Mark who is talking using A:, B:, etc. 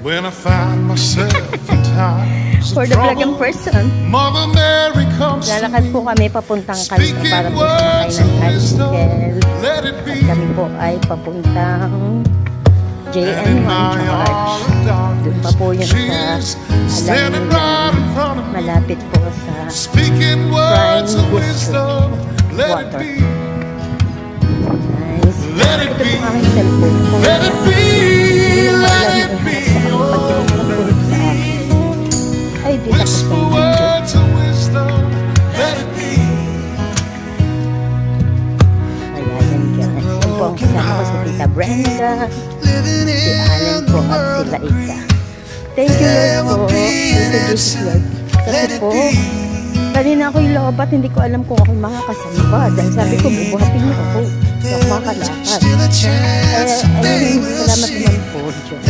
A: When I find myself in times
B: For
A: of
B: the vlogging
A: trouble,
B: person,
A: Mother Mary comes to
B: lalakad po
A: me,
B: kami papuntang kanto
A: speaking
B: para po
A: words
B: sumakay ng
A: of wisdom.
B: tricycle.
A: Let it
B: At
A: be.
B: kami po ay papuntang
A: And in
B: JN1
A: my
B: George.
A: hour of
B: Doon pa
A: darkness,
B: po yun
A: she's
B: sa
A: standing right in front of me,
B: malapit po sa
A: speaking words of wisdom. Let it
B: Water.
A: be.
B: Nice.
A: Let it
B: Ito
A: be.
B: po ang cellphone ko.
A: Let it be.
B: Hindi mo
A: Let
B: alam
A: it
B: yung
A: be.
B: pagpapulog sa akin. Ay, di tapos
A: Whisper
B: ng video.
A: words of wisdom. Let it be.
B: Ayan, yan dyan. Yan po ang kasama ko sa Tita Brenda, si Allen po at si Laika. Thank you Lord po. Thank you Jesus Lord. Kasi po, kanina ako'y lobat, hindi ko alam kung ako'y makakasamba. Dahil sabi ko, bubuhatin niyo ako. Hindi ako makalakad. Ayun, salamat naman po, Diyos.